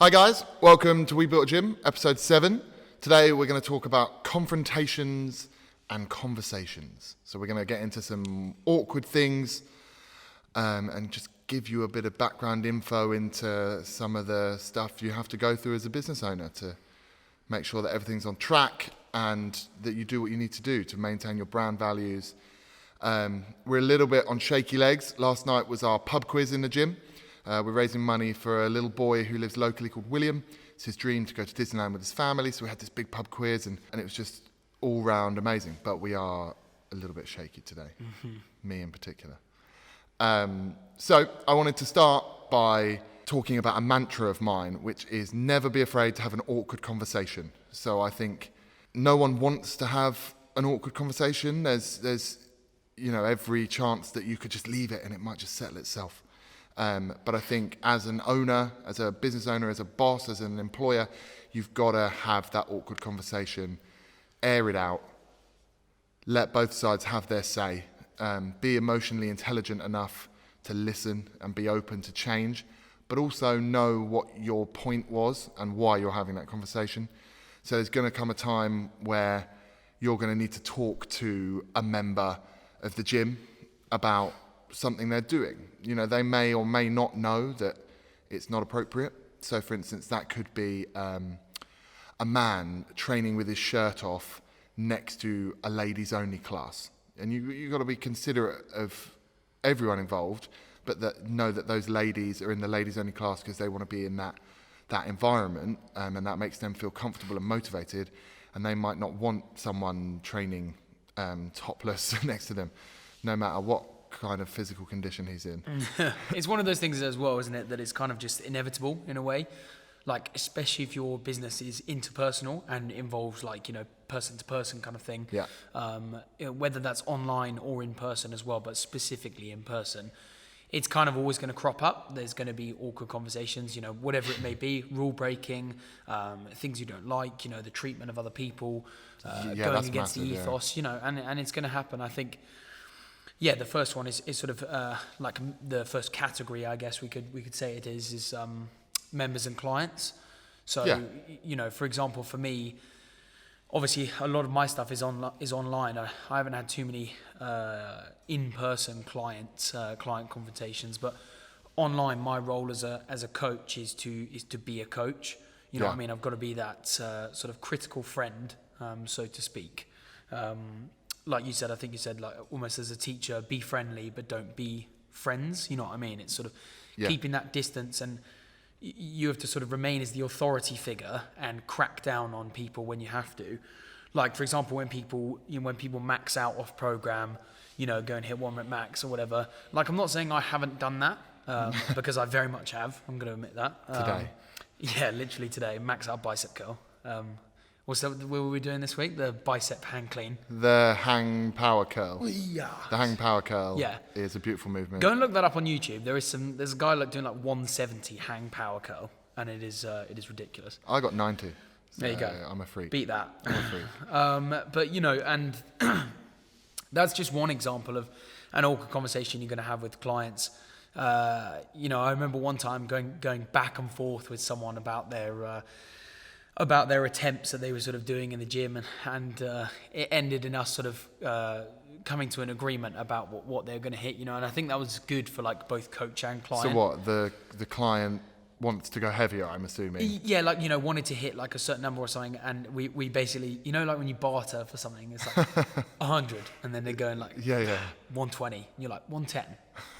Hi guys, welcome to We Built a Gym, episode 7. Today we're going to talk about confrontations and conversations. So we're going to get into some awkward things and just give you a bit of background info into some of the stuff you have to go through as a business owner to make sure that everything's on track and that you do what you need to do to maintain your brand values. We're a little bit on shaky legs. Last night was our pub quiz in the gym. We're raising money for a little boy who lives locally called William. It's his dream to go to Disneyland with his family, so we had this big pub quiz, and it was just all round amazing. But we are a little bit shaky today, me in particular. So I wanted to start by talking about a mantra of mine, which is never be afraid to have an awkward conversation. So I think no one wants to have an awkward conversation. There's every chance that you could just leave it and it might just settle itself. But I think as an owner, as a business owner, as a boss, as an employer, you've got to have that awkward conversation, air it out, let both sides have their say, be emotionally intelligent enough to listen and be open to change, but also know what your point was and why you're having that conversation. So there's going to come a time where you're going to need to talk to a member of the gym about something they're doing. They may or may not know that it's not appropriate. So for instance, that could be a man training with his shirt off next to a ladies only class. And you've got to be considerate of everyone involved, but know that those ladies are in the ladies only class because they want to be in that environment, and that makes them feel comfortable and motivated, and they might not want someone training topless next to them, no matter what kind of physical condition he's in. It's one of those things as well, isn't it, that it's kind of just inevitable in a way, like especially if your business is interpersonal and involves person to person kind of thing. Whether that's online or in person as well, but specifically in person, it's kind of always going to crop up. There's going to be awkward conversations, whatever it may be, rule breaking, things you don't like, the treatment of other people, going against the ethos, and it's going to happen. I think. Yeah, the first one is sort of like the first category, I guess we could say it is members and clients. So, for example, for me, obviously a lot of my stuff is online. I haven't had too many in-person client confrontations, but online, my role as a coach is to be a coach. What I mean? I've got to be that sort of critical friend, so to speak. Like you said, I think you said like almost as a teacher, be friendly, but don't be friends. You know what I mean? It's sort of keeping that distance, and you have to sort of remain as the authority figure and crack down on people when you have to. Like for example, when people max out off program, go and hit 1 rep max or whatever. Like I'm not saying I haven't done that because I very much have. I'm going to admit that. Today. Yeah, literally today. Max out bicep curl. What were we doing this week? The bicep hang clean. The hang power curl. Yeah. The hang power curl is a beautiful movement. Go and look that up on YouTube. There's a guy doing 170 hang power curl, and it is ridiculous. I got 90. So there you go. I'm a freak. Beat that. I'm a freak. But and that's just one example of an awkward conversation you're going to have with clients. I remember one time going back and forth with someone about their attempts that they were sort of doing in the gym, and it ended in us sort of coming to an agreement about what they're going to hit, and I think that was good for like both coach and client. So what, the client wants to go heavier, I'm assuming? Yeah, wanted to hit like a certain number or something, and we basically, like when you barter for something, it's like 100, and then they're going like 120, and you're like 110,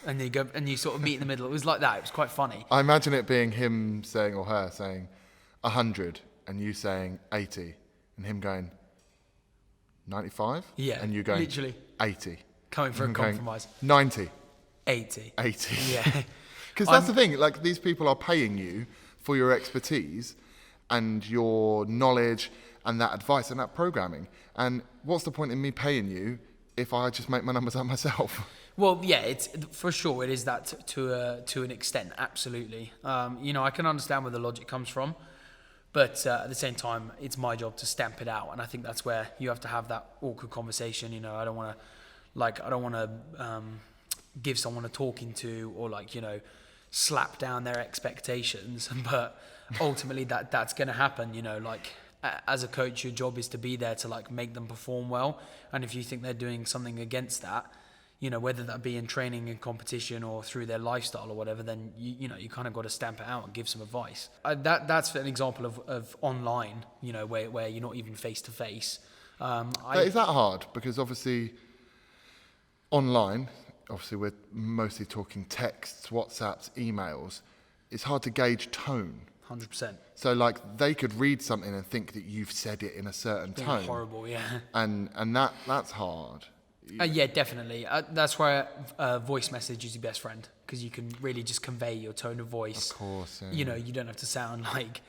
and you go and you sort of meet in the middle. It was like that. It was quite funny. I imagine it being him saying or her saying 100. And you saying 80, and him going 95? Yeah, and you going literally 80. Coming for a compromise. 90. 80. 80. Yeah. Because that's the thing, like these people are paying you for your expertise and your knowledge and that advice and that programming. And what's the point in me paying you if I just make my numbers up myself? Well, yeah, it's for sure. It is that to an extent, absolutely. I can understand where the logic comes from. But at the same time, it's my job to stamp it out, and I think that's where you have to have that awkward conversation. I don't want to give someone a talking to, or slap down their expectations, but ultimately that's going to happen, you know, like as a coach, your job is to be there to like make them perform well. And if you think they're doing something against that, you know, whether that be in training and competition or through their lifestyle or whatever, then you know, you kind of got to stamp it out and give some advice. That's an example of online, you know, where you're not even face to face. Is that hard? Because obviously online, obviously we're mostly talking texts, WhatsApps, emails. It's hard to gauge tone. 100%. So like they could read something and think that you've said it in a certain tone. Horrible, yeah. And that's hard. Yeah, definitely. That's why voice message is your best friend, because you can really just convey your tone of voice. Of course, yeah. You know, you don't have to sound like,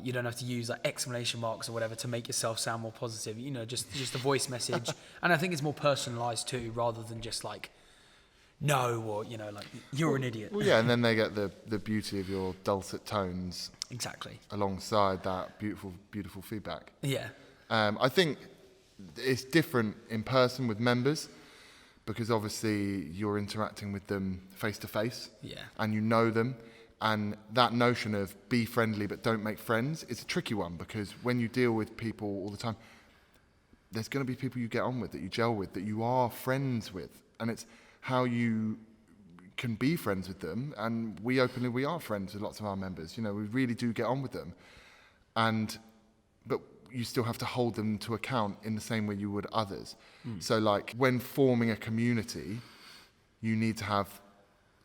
you don't have to use like exclamation marks or whatever to make yourself sound more positive. You know, just a voice message. And I think it's more personalized too, rather than just like, no, or, you know, like, you're an idiot. Well, yeah, and then they get the beauty of your dulcet tones. Exactly. Alongside that beautiful feedback. Yeah. I think it's different in person with members, because obviously you're interacting with them face to face. Yeah. And you know them. And that notion of be friendly but don't make friends is a tricky one, because when you deal with people all the time, there's going to be people you get on with, that you gel with, that you are friends with. And it's how you can be friends with them. And we are friends with lots of our members. You know, we really do get on with them. But you still have to hold them to account in the same way you would others. So like when forming a community, you need to have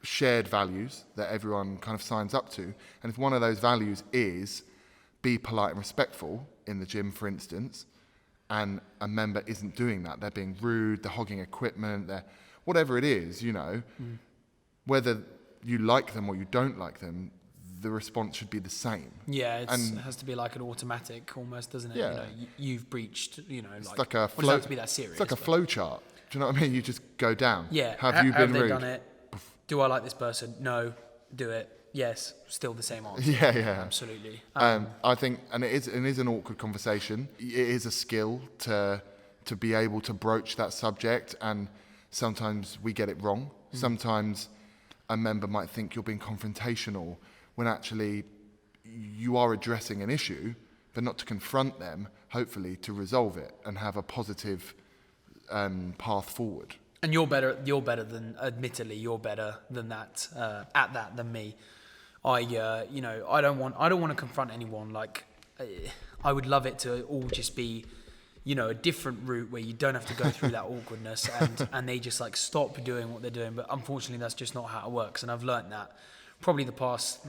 shared values that everyone kind of signs up to. And if one of those values is be polite and respectful in the gym, for instance, and a member isn't doing that, they're being rude, they're hogging equipment, they're whatever it is, you know, whether you like them or you don't like them, the response should be the same. Yeah, it has to be like an automatic almost, doesn't it? Yeah. You know, you've breached, you know, It's like a it doesn't have to be that serious. It's like a flow chart. Do you know what I mean? You just go down. Yeah. Have you been have they rude? done it? Do I like this person? No. Do it? Yes. Still the same answer. Yeah. Absolutely. I think, and it is an awkward conversation. It is a skill to be able to broach that subject, and sometimes we get it wrong. Sometimes a member might think you're being confrontational, when actually you are addressing an issue, but not to confront them, hopefully to resolve it and have a positive path forward. And you're better than, admittedly, you're better than that, at that than me. I don't want to confront anyone. Like, I would love it to all just be, you know, a different route where you don't have to go through that awkwardness, and they just like stop doing what they're doing. But unfortunately, that's just not how it works. And I've learned that probably the past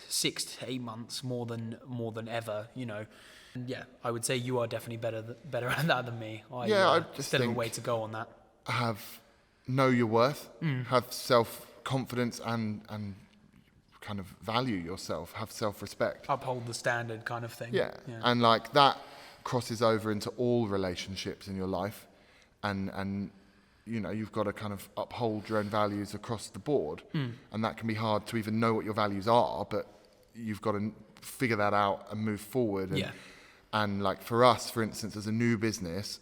6 to 8 months more than ever, you know. And yeah, I would say you are definitely better at that than me. I just still have a way to go on that. Know your worth, have self-confidence and kind of value yourself, have self-respect. Uphold the standard kind of thing. Yeah. And like that crosses over into all relationships in your life, and you know, you've got to kind of uphold your own values across the board, and that can be hard to even know what your values are, but you've got to figure that out and move forward. And like for us, for instance, as a new business,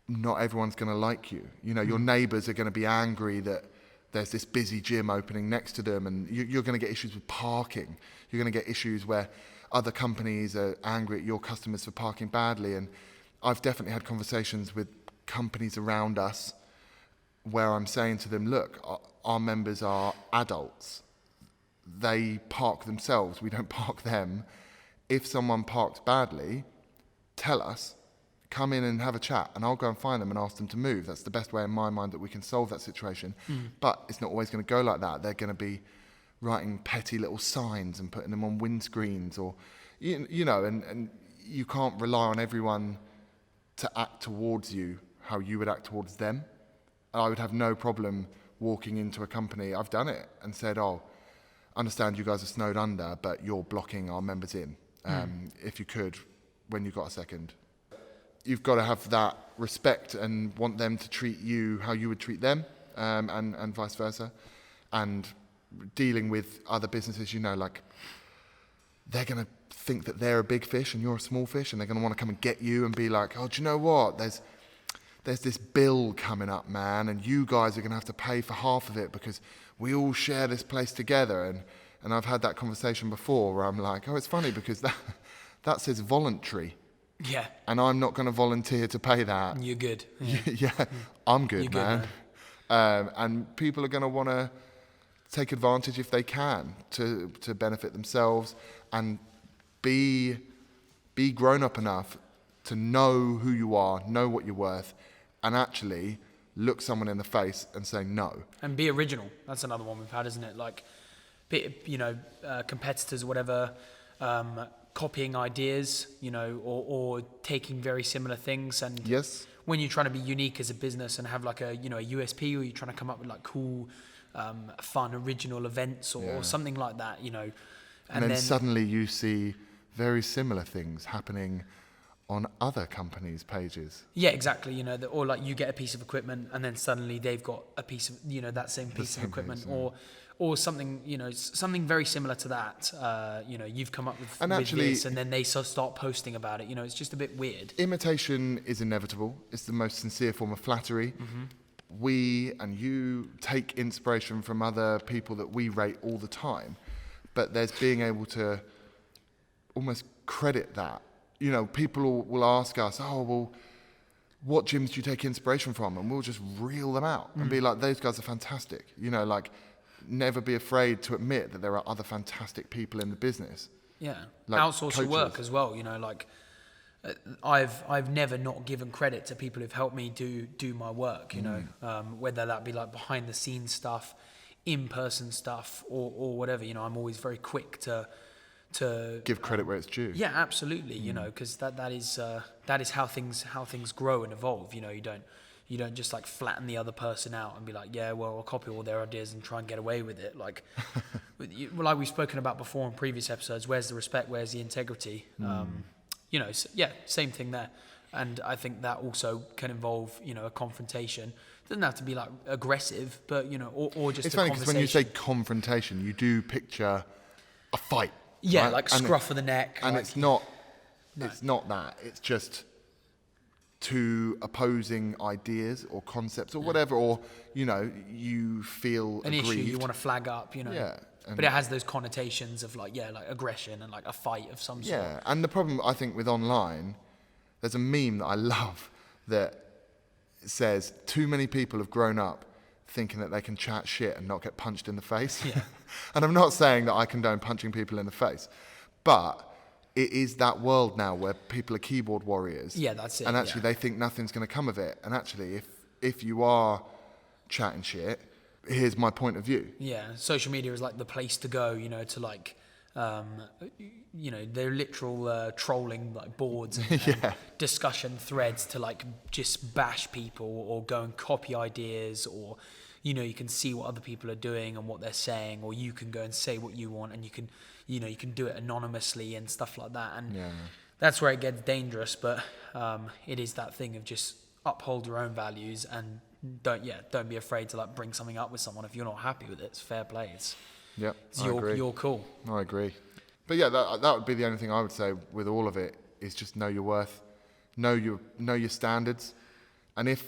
not everyone's going to like you. You know, your neighbours are going to be angry that there's this busy gym opening next to them, and you're going to get issues with parking. You're going to get issues where other companies are angry at your customers for parking badly. And I've definitely had conversations with companies around us where I'm saying to them, look, our members are adults. They park themselves. We don't park them. If someone parks badly, tell us. Come in and have a chat, and I'll go and find them and ask them to move. That's the best way in my mind that we can solve that situation. But it's not always going to go like that. They're going to be writing petty little signs and putting them on windscreens, or you know, and you can't rely on everyone to act towards you how you would act towards them. I would have no problem walking into a company, I've done it, and said, oh, understand you guys are snowed under, but you're blocking our members in. If you could, when you've got a second. You've got to have that respect and want them to treat you how you would treat them, and vice versa. And dealing with other businesses, you know, like they're going to think that they're a big fish and you're a small fish, and they're going to want to come and get you and be like, oh, do you know what? there's this bill coming up, man, and you guys are going to have to pay for half of it because we all share this place together. And I've had that conversation before where I'm like, oh, it's funny because that says voluntary. Yeah. And I'm not going to volunteer to pay that. You're good. Yeah, I'm good, You're man. good, And people are going to want to take advantage if they can to benefit themselves and be grown up enough to know who you are, know what you're worth, and actually look someone in the face and say no. And be original. That's another one we've had, isn't it? Like, competitors or whatever, copying ideas, or taking very similar things. And yes, when you're trying to be unique as a business and have like a USP, or you're trying to come up with like cool, fun, original events or something like that, And then suddenly you see very similar things happening on other companies' pages. Yeah, exactly. Or like you get a piece of equipment and then suddenly they've got a piece of, that same piece of equipment, or something, something very similar to that. You've come up with, this, and then they start posting about it. It's just a bit weird. Imitation is inevitable. It's the most sincere form of flattery. Mm-hmm. We and you take inspiration from other people that we rate all the time, but there's being able to almost credit that. People will ask us, oh, well, what gyms do you take inspiration from? And we'll just reel them out and be like, those guys are fantastic. Never be afraid to admit that there are other fantastic people in the business. Yeah, like outsource your work as well. I've never not given credit to people who've helped me do my work. Whether that be like behind the scenes stuff, in person stuff, or whatever. I'm always very quick to give credit where it's due. Yeah, absolutely. Because that is how things grow and evolve. You don't just like flatten the other person out and be like, yeah, well, I'll copy all their ideas and try and get away with it. Like we've spoken about before in previous episodes, where's the respect, where's the integrity? Same thing there. And I think that also can involve, a confrontation. It doesn't have to be like aggressive, but, or just it's a funny conversation. because when you say confrontation, you do picture a fight. Yeah, right? like scruff of the neck. And it's not that. It's just two opposing ideas or concepts or whatever, or, you feel an aggrieved. issue you want to flag up, Yeah. But it has those connotations of like aggression and like a fight of some sort. Yeah, and the problem I think with online, there's a meme that I love that says too many people have grown up thinking that they can chat shit and not get punched in the face. Yeah. And I'm not saying that I condone punching people in the face, but it is that world now where people are keyboard warriors. Yeah, that's it. And actually they think nothing's going to come of it. And actually if you are chatting shit, here's my point of view. Yeah, social media is like the place to go, to like, they're literal trolling like boards and discussion threads to like just bash people or go and copy ideas, or you can see what other people are doing and what they're saying, or you can go and say what you want, and you can do it anonymously and stuff like that. And that's where it gets dangerous. But it is that thing of just uphold your own values and don't be afraid to like bring something up with someone if you're not happy with it. It's fair play. You're cool. I agree. But yeah, that would be the only thing I would say with all of it is just know your worth, know your standards, and if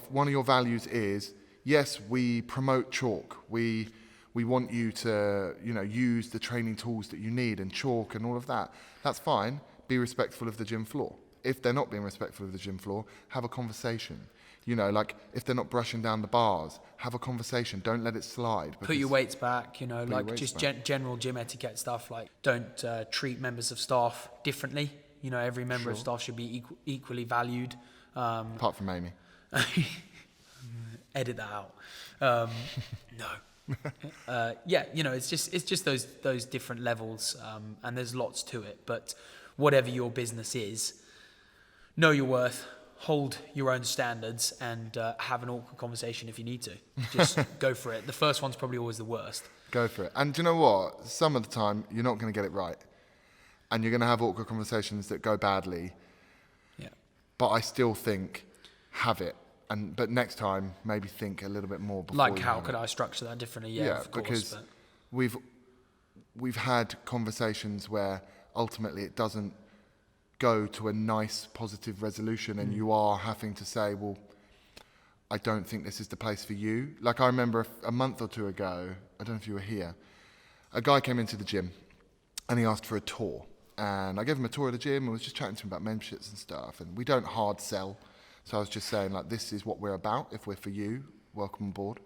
one of your values is, yes, we promote chalk, we want you to use the training tools that you need and chalk and all of that. That's fine. Be respectful of the gym floor. If they're not being respectful of the gym floor, have a conversation. Like if they're not brushing down the bars, have a conversation. Don't let it slide. Put your weights back, general gym etiquette stuff. Like don't treat members of staff differently. Every member of staff should be equally valued. Apart from Amy. Edit that out. No. It's just those different levels, and there's lots to it. But whatever your business is, know your worth. Hold your own standards and have an awkward conversation if you need to. Just go for it. The first one's probably always the worst. Go for it. And do you know what? Some of the time, you're not going to get it right. And you're going to have awkward conversations that go badly. Yeah. But I still think, have it. But next time, maybe think a little bit more before. Like, how could I structure that differently? Yeah, of course. Because we've had conversations where ultimately it doesn't go to a nice, positive resolution, and you are having to say, well, I don't think this is the place for you. Like I remember a month or two ago, I don't know if you were here, a guy came into the gym and he asked for a tour. And I gave him a tour of the gym and was just chatting to him about memberships and stuff. And we don't hard sell. So I was just saying, like, this is what we're about. If we're for you, welcome aboard.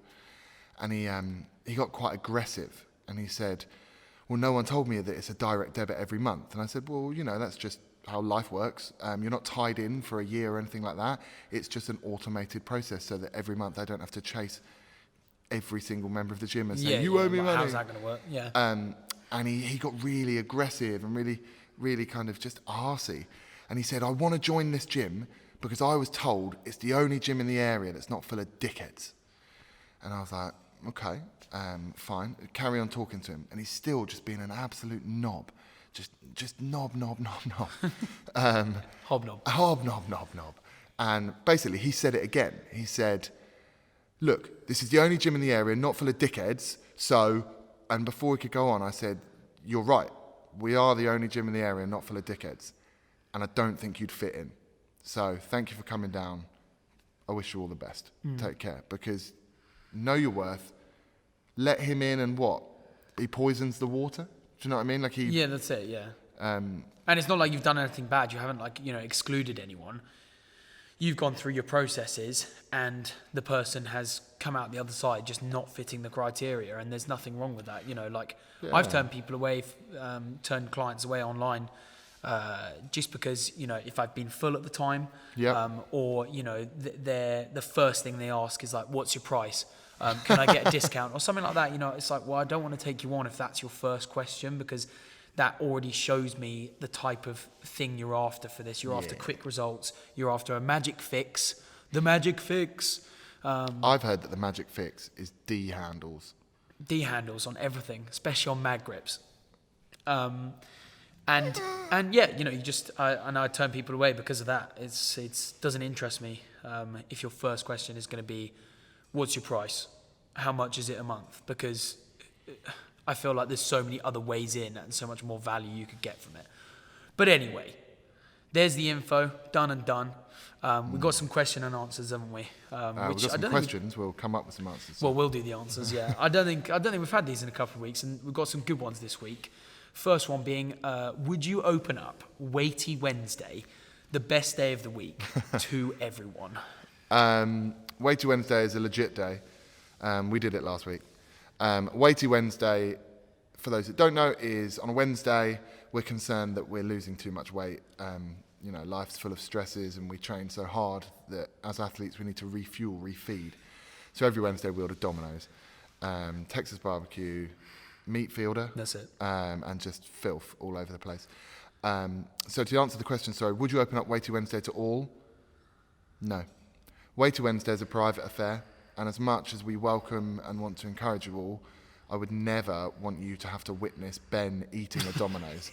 And he got quite aggressive. And he said, well, no one told me that it's a direct debit every month. And I said, well, you know, that's just how life works. You're not tied in for a year or anything like that. It's just an automated process so that every month I don't have to chase every single member of the gym and say, you owe me money. How's that going to work? Yeah. And he got really aggressive and really kind of just arsey. And he said, I want to join this gym because I was told it's the only gym in the area that's not full of dickheads. And I was like, okay, fine. Carry on talking to him. And he's still just being an absolute knob. Just knob. Hobnob. And basically he said it again. He said, look, this is the only gym in the area not full of dickheads. So, and before he could go on, I said, you're right. We are the only gym in the area not full of dickheads. And I don't think you'd fit in. So thank you for coming down. I wish you all the best. Take care. Because know your worth. Let him in and what? He poisons the water? Do you know what I mean? Like yeah, that's it, yeah. And it's not like you've done anything bad. You haven't, like, you know, excluded anyone. You've gone through your processes and the person has come out the other side just not fitting the criteria, and there's nothing wrong with that. You know, like I've turned people away, turned clients away online just because, you know, if I've been full at the time, or, you know, the first thing they ask is like, what's your price? Can I get a discount or something like that? You know, it's like, well, I don't want to take you on if that's your first question, because that already shows me the type of thing you're after for this. You're after quick results. You're after a magic fix. The magic fix. I've heard that the magic fix is D handles. D handles on everything, especially on mag grips. And yeah, you know, I turn people away because of that. It doesn't interest me. If your first question is going to be, what's your price? How much is it a month? Because I feel like there's so many other ways in and so much more value you could get from it. But anyway, there's the info, done and done. We've got some question and answers, haven't we? We've got some questions. We'll come up with some answers. Well, we'll do the answers, yeah. I don't think we've had these in a couple of weeks, and we've got some good ones this week. First one being, would you open up Weighty Wednesday, the best day of the week, to everyone? Weighty Wednesday is a legit day. We did it last week. Weighty Wednesday, for those that don't know, is on a Wednesday. We're concerned that we're losing too much weight. You know, life's full of stresses and we train so hard that as athletes we need to refuel, refeed. So every Wednesday we order Domino's, Texas barbecue, meat fielder. That's it. And just filth all over the place. So to answer the question, sorry, would you open up Weighty Wednesday to all? No. Weighty Wednesday is a private affair, and as much as we welcome and want to encourage you all, I would never want you to have to witness Ben eating a Domino's,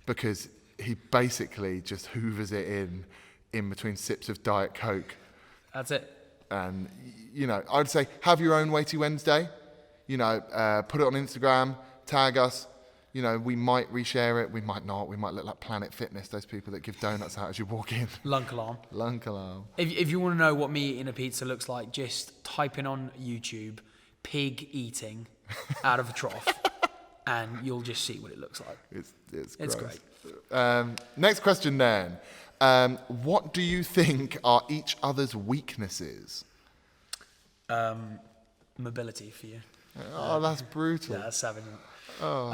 because he basically just hoovers it in between sips of Diet Coke. That's it. And, you know, I'd say have your own Weighty Wednesday. You know, put it on Instagram, tag us. You know, we might reshare it, we might not. We might look like Planet Fitness, those people that give donuts out as you walk in. Lunk alarm. Lunk alarm. If you want to know what me eating a pizza looks like, just type in on YouTube, pig eating out of a trough, and you'll just see what it looks like. It's great. Next question then. What do you think are each other's weaknesses? Mobility for you. Oh, that's brutal. Yeah, that's savage. Oh,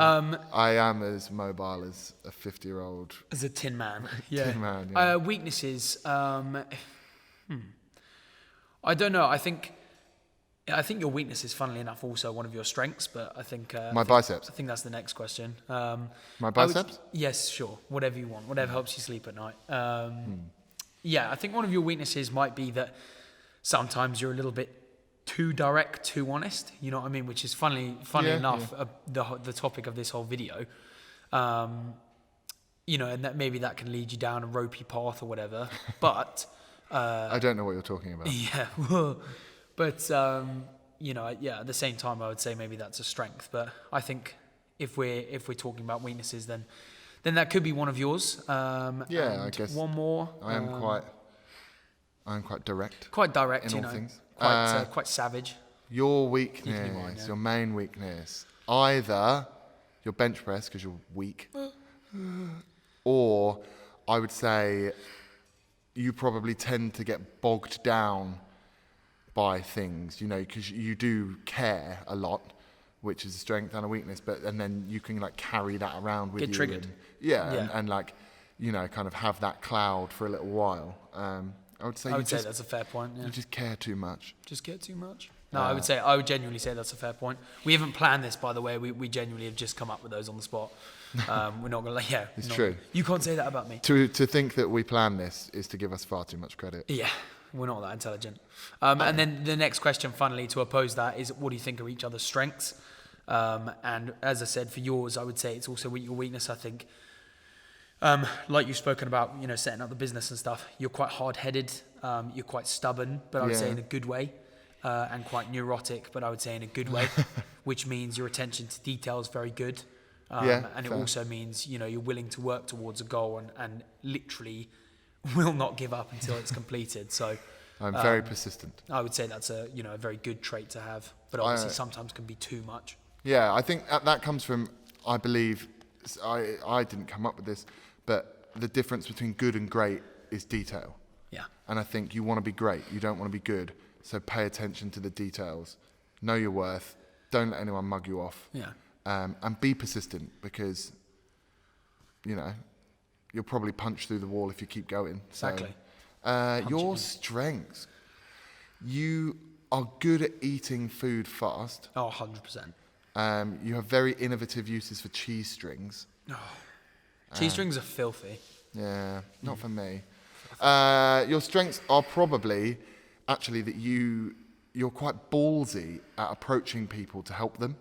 I am as mobile as a 50-year-old. As a tin man. Yeah. Tin man, yeah. Weaknesses. I don't know. I think your weakness is, funnily enough, also one of your strengths, but I think... biceps. I think that's the next question. My biceps? Yes, sure. Whatever you want. Whatever helps you sleep at night. Yeah, I think one of your weaknesses might be that sometimes you're a little bit too direct, too honest, you know what I mean? Which is funny enough, the topic of this whole video. You know, and that maybe that can lead you down a ropey path or whatever. But I don't know what you're talking about. Yeah, but you know, yeah. At the same time, I would say maybe that's a strength. But I think if we're talking about weaknesses, then then that could be one of yours. I guess one more. I am quite direct. Quite direct, in all things. Quite savage. Your You can do mine, weakness, yeah. your main weakness, either your bench press because you're weak, or I would say you probably tend to get bogged down by things, because you do care a lot, which is a strength and a weakness, and then you can like carry that around with you. Get triggered. And like, kind of have that cloud for a little while. I would say that's a fair point. Yeah. You just care too much. Just care too much. No, I would genuinely say that's a fair point. We haven't planned this, by the way. We genuinely have just come up with those on the spot. We're not gonna It's true. You can't say that about me. To think that we plan this is to give us far too much credit. Yeah, we're not that intelligent. And then the next question, funnily, to oppose that is, what do you think are each other's strengths? And as I said, for yours, I would say it's also your weakness. I think, like you've spoken about, setting up the business and stuff. You're quite hard-headed. You're quite stubborn, but I would say in a good way. And quite neurotic, but I would say in a good way, which means your attention to detail is very good. And it also means, you're willing to work towards a goal and literally will not give up until it's completed. So I'm very persistent. I would say that's a very good trait to have, but obviously sometimes can be too much. Yeah, I think that comes from, I believe, I didn't come up with this, but the difference between good and great is detail. Yeah. And I think you want to be great, you don't want to be good. So pay attention to the details, know your worth, don't let anyone mug you off. Yeah. And be persistent because, you'll probably punch through the wall if you keep going. Exactly. So, your strengths, you are good at eating food fast. Oh, 100%. You have very innovative uses for cheese strings. Cheese strings are filthy. Yeah, not for me. Your strengths are probably actually that you're quite ballsy at approaching people to help them.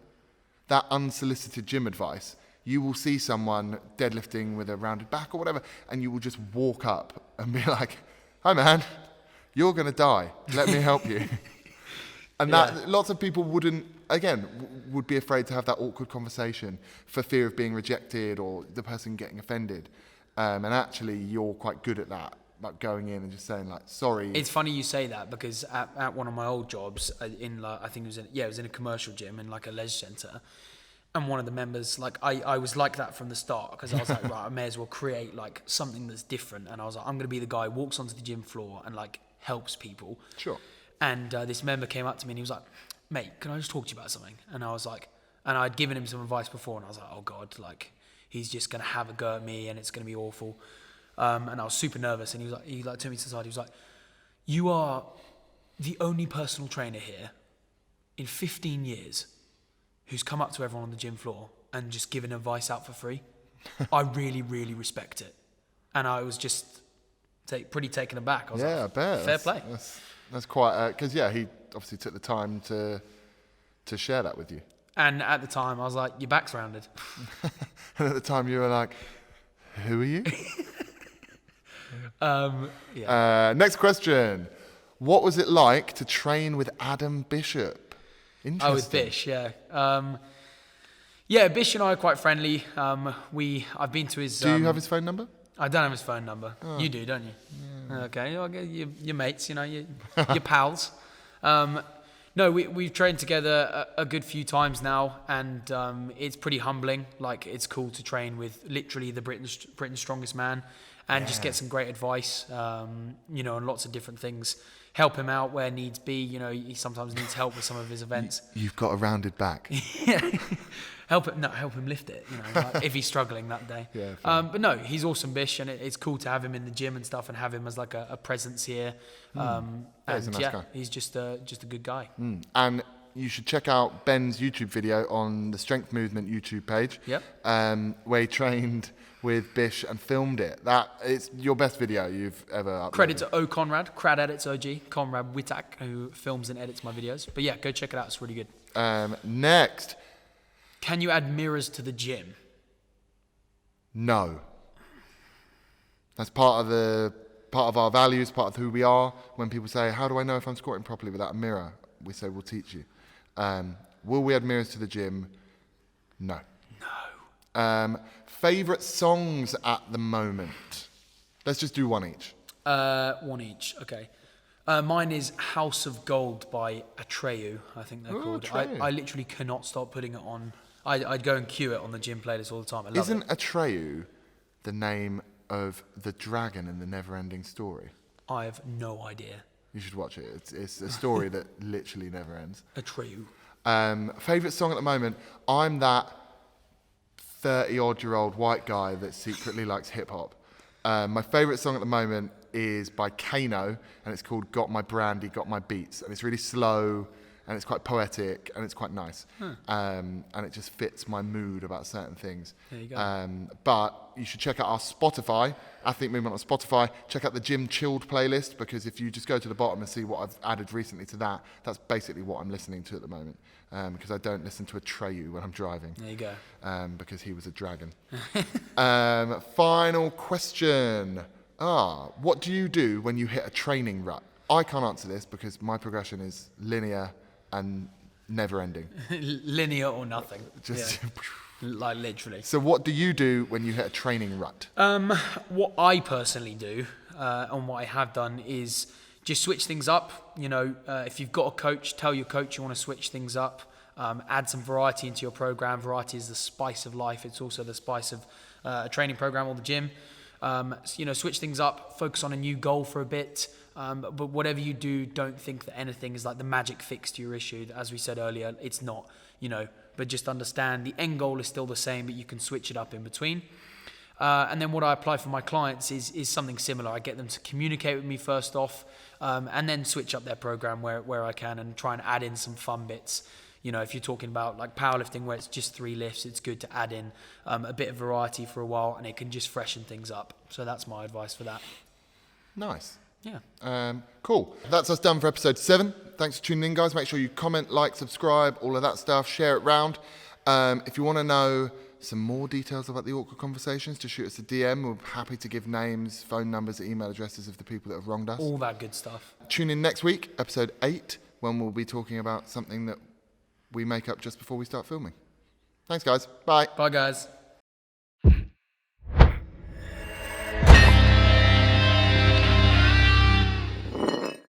That unsolicited gym advice, you will see someone deadlifting with a rounded back or whatever, and you will just walk up and be like, "Hi man, you're gonna die. Let me help you." And that lots of people would be afraid to have that awkward conversation for fear of being rejected or the person getting offended. And actually, you're quite good at that. Like going in and just saying like, sorry. It's funny you say that because at one of my old jobs I think it was in a commercial gym in like a leisure centre, and one of the members, like I was like that from the start because I was like, right, I may as well create like something that's different, and I was like, I'm going to be the guy who walks onto the gym floor and like helps people. Sure. And this member came up to me and he was like, "Mate, can I just talk to you about something?" And I was like, and I'd given him some advice before, and I was like, oh God, like he's just going to have a go at me and it's going to be awful. And I was super nervous, and he took me to the side. He was like, "You are the only personal trainer here in 15 years who's come up to everyone on the gym floor and just given advice out for free. I really, really respect it." And I was just pretty taken aback. I was like, I bet. Fair play. That's quite, because he obviously took the time to share that with you. And at the time, I was like, "Your back's rounded." And at the time, you were like, "Who are you?" Next question. What was it like to train with Adam Bishop? Interesting. Oh, with Bish, yeah. Bish and I are quite friendly. I've been to his... Do you have his phone number? I don't have his phone number. Oh. You do, don't you? Yeah. Okay, your mates, your pals. No, we've trained together a good few times now, and it's pretty humbling. Like, it's cool to train with literally the Britain's strongest man, and just get some great advice, on lots of different things. Help him out where needs be. He sometimes needs help with some of his events. You've got a rounded back. Help him lift it, like if he's struggling that day. Yeah, but no, he's awesome, Bish, and it's cool to have him in the gym and stuff, and have him as like a presence here. He's a nice guy. He's just a good guy. And you should check out Ben's YouTube video on the Strength Movement YouTube page. Yep. Where he trained with Bish and filmed it. It's your best video you've ever uploaded. Credit to O Conrad, Crad Edits OG, Conrad Wittak, who films and edits my videos. But yeah, go check it out. It's really good. Next. Can you add mirrors to the gym? No. That's part of our values, part of who we are. When people say, "How do I know if I'm squatting properly without a mirror?" We say, "We'll teach you." Will we add mirrors to the gym? No. Favorite songs at the moment? Let's just do one each. One each, okay. Mine is House of Gold by Atreyu, I think they're called. I literally cannot stop putting it on. I'd go and cue it on the gym playlist all the time. I love Isn't Atreyu the name of the dragon in the Never-Ending Story? I have no idea. You should watch it. It's a story that literally never ends. Atreyu. Favourite song at the moment? I'm that 30-odd-year-old white guy that secretly likes hip-hop. My favourite song at the moment is by Kano, and it's called Got My Brandy, Got My Beats. And it's really slow, and it's quite poetic, and it's quite nice. And it just fits my mood about certain things. There you go. But you should check out our Spotify, Athlete Movement on Spotify. Check out the Gym Chilled playlist, because if you just go to the bottom and see what I've added recently to that, that's basically what I'm listening to at the moment. Because I don't listen to Atreyu when I'm driving. There you go. Because he was a dragon. Final question. What do you do when you hit a training rut? I can't answer this because my progression is linear and never-ending. Linear or nothing. Just like literally. So what do you do when you hit a training rut? What I personally do, and what I have done, is just switch things up. You know, if you've got a coach, tell your coach you want to switch things up. Add some variety into your program. Variety is the spice of life. It's also the spice of a training program or the gym. Switch things up, focus on a new goal for a bit. But whatever you do, don't think that anything is like the magic fix to your issue. As we said earlier, it's not, but just understand the end goal is still the same, but you can switch it up in between. And then what I apply for my clients is something similar. I get them to communicate with me first off, and then switch up their program where I can and try and add in some fun bits. If you're talking about like powerlifting where it's just 3 lifts, it's good to add in a bit of variety for a while, and it can just freshen things up. So that's my advice for that. Nice. Yeah. Cool. That's us done for episode 7. Thanks for tuning in, guys. Make sure you comment, like, subscribe, all of that stuff. Share it round. If you want to know some more details about the awkward conversations, just shoot us a DM. We're happy to give names, phone numbers, email addresses of the people that have wronged us. All that good stuff. Tune in next week, episode 8, when we'll be talking about something that we make up just before we start filming. Thanks, guys. Bye. Bye, guys.